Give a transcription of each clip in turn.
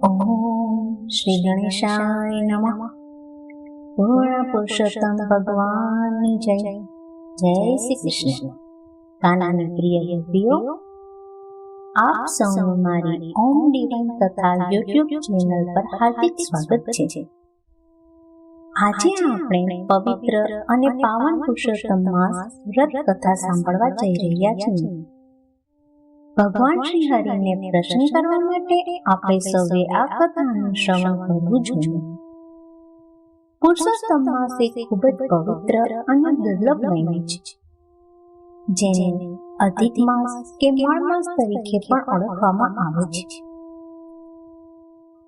ઓમ શ્રી ગણેશાય નમઃ. પૂર્ણ પુરુષોત્તમ ભગવાનની જય. જય શ્રી કૃષ્ણ. કાનાની પ્રિય ગોપીઓ, આપ સૌનું મારી ઓમ ડિવાઇન તથા યુટ્યુબ ચેનલ પર હાર્દિક સ્વાગત છે. આજે આપણે પવિત્ર અને પાવન પુરુષોત્તમ માસ વ્રત કથા સાંભળવા જઈ રહ્યા છીએ. ભગવાન શ્રી હરિને પ્રસન્ન કરવા માટે આપણે સૌએ આ કથાનું શ્રવણ કરવું જોઈએ. પુરુષોત્તમ માસ એક ખૂબ જ પવિત્ર અને દુર્લભ મહિનો છે, જેને અધિક માસ કે માળ માસ તરીકે પણ ઓળખવામાં આવે છે.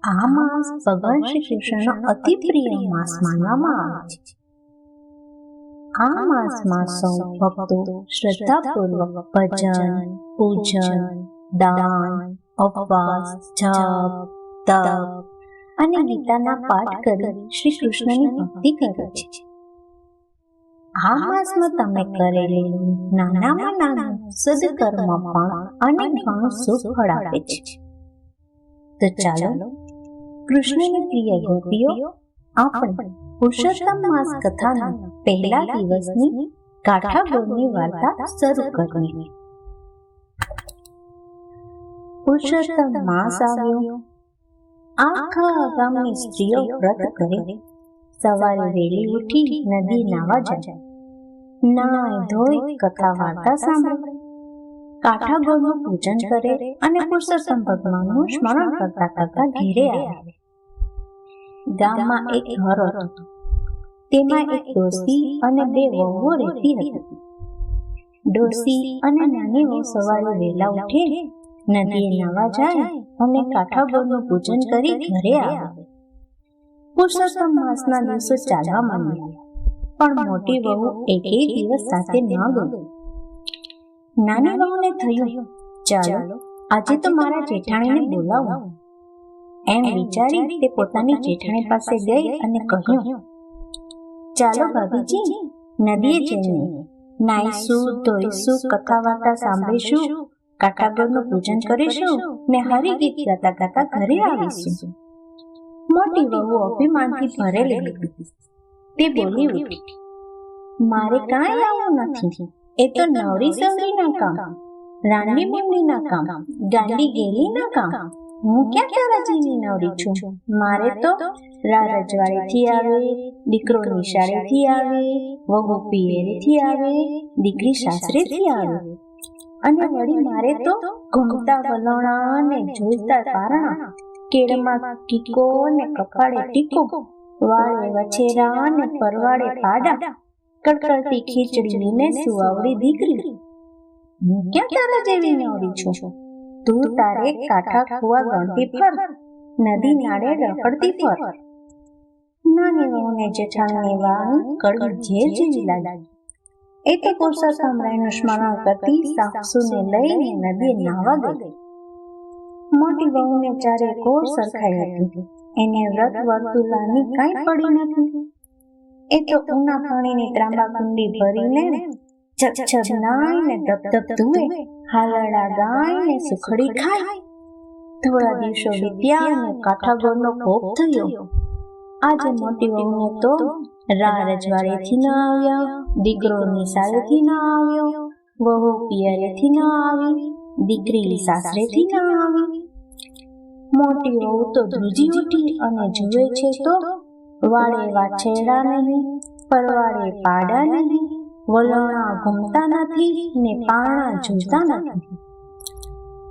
આ માસ ભગવાન શ્રી કૃષ્ણનો અતિ પ્રિય માસ માનવામાં આવે છે. આ માસમાં સૌ ભક્તો શ્રદ્ધાપૂર્વક ભજન, પૂજન, દાન, ઉપવાસ, જપ, તપ અને ગીતાના પાઠ કરી શ્રી કૃષ્ણની ભક્તિ કરે છે. આ માસમાં તમે કરેલું નાનામાં નાનું સદકર્મ પણ અનેક ગણું શુભ ફળ આપે છે. તો ચાલો કૃષ્ણની પ્રિય ગોપીઓ, આપણે પુરુષોત્તમ માસ કથાના પહેલા દિવસની કાઠા ગોળની વાર્તા શરૂ કરીએ. પુરુષોત્તમ માસ આવ્યો. આખા ગામની સ્ત્રીઓ વ્રત કરે. સવારે વહેલી ઉઠી નદી નાવા જાય, નાય ધોઈ કથા વાર્તા સાંભળે, કાઠા ગોળનું પૂજન કરે અને પુરુષોત્તમ ભગવાનનું સ્મરણ કરતા કરતા ઘેરે આવે. ગામમાં એક ઘર હતું. તેમાં એક ડોસી અને બે વહુઓ રહેતી હતી. ડોસી અને નાની વહુ સવારે વહેલા ઉઠે, નદીએ નાવા જાય અને કાઠા ગોળનું પૂજન કરી ઘરે આવે. પુરુષોત્તમ માસના દિવસો ચાલવા માંડ્યા, પણ મોટી વહુ એકેય દિવસ સાથે ન ગઈ. નાની વહુને થયું, ચાલો આજે તો મારા જેઠાણીને બોલાવું. એમ વિચારી તે પોતાની જેઠાણી પાસે ગઈ અને કહ્યું, ચાલો ભાભીજી, નદીએ જઈને નાઈશું, ધોઈશું, કથા વાર્તા સાંભળીશું, કાઠા ગોળનું પૂજન કરીશું ને હરિગીત ગાતા ગાતા ઘરે આવીશું. મોટી વહુ અભિમાનથી ભરેલી હતી. તે બોલી ઉઠી, મારે કાંઈ આવું નથી. એ તો નવરી સવરીના કામ, રાંડી મુંડીના કામ, ગાંડી ગેલીના કામ. હું ક્યાં તારા જેવી નવરી છું? મારે તો રજવાડેથી આવે, દીકરો નિશાળેથી આવે, વહુ પિયરેથી આવે, દીકરી સાસરેથી આવે, અને વળી મારે તો ઘૂમતા વલોણા અને ઝૂલતા પારણા, કેળમાં કીકો ને કપાળે ટીકો, વાળે વછેરા ને પરવાળે પાડા, કડકડતી ખીચડી ને સુવાવડી દીકરી. હું ક્યાં તારા જેવી નવરી છું? તું તારે કાઠા કુવા ગણતી ફર, નદી નાળે રખડતી ફર. નાની વહુને જેઠાણીની વાણી કડવી ઝેર જેવી લાગી. એ તો પુરુષોત્તમ રાયનું સ્મરણ કરતી સાસુને લઈને નદીએ નાવા ગઈ. મોટી વહુને ચારે કોર સરખાઈ હતી. એને વ્રત વર્તુલાની કાંઈ પડી નથી. એ તો ઊના પાણીની ત્રાંબા કુંડી ભરીને છબ નાઈને ધબ ધબ ધુએ, હાલરડા ગાઈને સુખડી ખાય. થોડા દિવસો વીત્યા અને કાઠા ગોળનો ભોગ થયો. આજે મોટી વહુને તો રજવાડેથી ન આવ્યા, દીકરો નિશાળેથી ન આવ્યો, વહુ પિયરેથી ન આવી, દીકરી સાસરેથી ન આવી. મોટી વહુ તો ધ્રુજી ઉઠી અને જુએ છે તો વાળે વાછરડા નહીં, પરવાળે પાડા નહીં, વલોણા ઘૂમતા નથી ને પારણા ઝૂલતા નથી.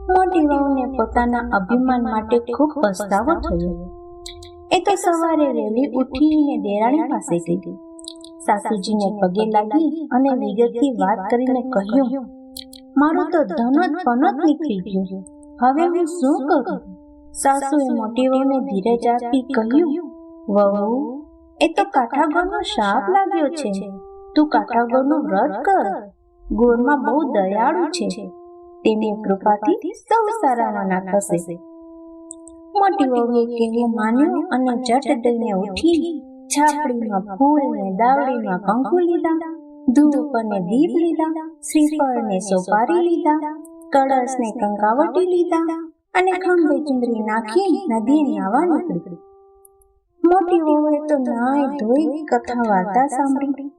મોટી વહુને પોતાના અભિમાન માટે ખૂબ પસ્તાવો થયો. એ તો સવારે વહેલી ઉઠીને દેરાણી પાસે ગઈ. સાસુજીને પગે લાગી અને વિગતથી વાત કરીને કહ્યું, મારું તો ધનોત પનોત નીકળી ગયું. હવે હું શું કરું? સાસુએ મોટી વહુને ધીરજ આપી કહ્યું, વહુ, એ તો કાઠા ગોળનો શાપ લાગ્યો છે. તું કાઠા ગોળનું વ્રત કર. ગોળમાં બહુ દયાળુ છે. તેની કૃપાથી સૌ સારાવાના થશે. મોટી વહુએ કહેવું માન્યું અને જટ દઈને ઉઠી છાપડીમાં ફૂલ ને દાવડીમાં કંકુ લીધા, ધૂપ અને દીપ લીધા, શ્રીફળ ને સોપારી લીધા, કળશ ને કંકાવટી લીધા, અને ખંભે ચુંદડી નાખી નદીએ નાવા નીકળી. મોટી વહુએ તો નાઈ ધોઈ કથા વાર્તા સાંભળી,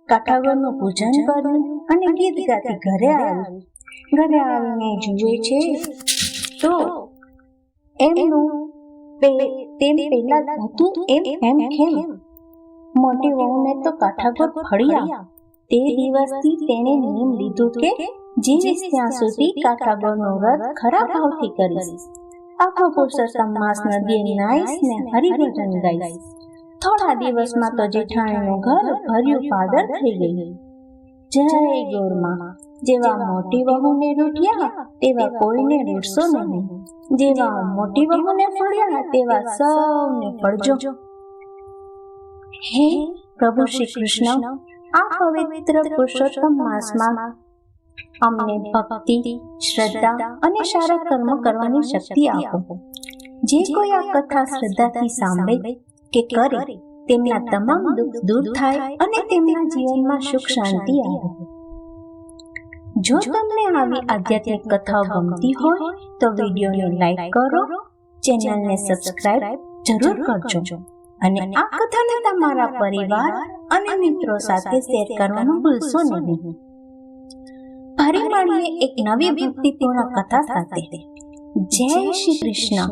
કાઠાગોરનું પૂજન કર્યું અને ગીત ગાતી ઘરે આવી. ઘરે આવીને જુએ છે તો એમનું તેમ પહેલા હતું એમ ખેમ. મોટી વહુને તો કાઠાગોર ફળ્યા. તે દિવસથી તેણે નિયમ લીધું કે જીવીશ ત્યાં સુધી કાઠાગોરનું વ્રત ખરા ભાવથી કરીશ. આખો પુરુષોત્તમ માસ નદીએ નાઈશ ને હરિભજન ગાઈશ. થોડા દિવસમાં તો જેઠાણીનું ઘર ભર્યું પાદર થઈ ગયું. જય ગોરમાં. જેવા મોટી વહુને રૂઠ્યા તેવા કોઈને રૂઠશો નહીં. જેવા મોટી વહુને ફળ્યા તેવા સૌને ફળજો. હે પ્રભુ શ્રી કૃષ્ણ, આ પવિત્ર પુરુષોત્તમ માસમાં અમને ભક્તિ, શ્રદ્ધા અને સારા કર્મ કરવાની શક્તિ આપો. જે કોઈ આ કથા શ્રદ્ધાથી સાંભળે કે કરે તેમના તમામ દુઃખ દૂર થાય અને તેમના જીવનમાં સુખ શાંતિ આવે. જો તમને આવી આધ્યાત્મિક કથાઓ ગમતી હોય તો વિડીયોને લાઈક કરો, ચેનલને સબસ્ક્રાઇબ જરૂર કરજો અને આ કથાને તમારા પરિવાર અને મિત્રો સાથે શેર કરવાનું ભૂલશો નહીં. ફરી મળીએ એક નવી ભક્તિપૂર્ણ કથા સાથે. જય શ્રી કૃષ્ણ.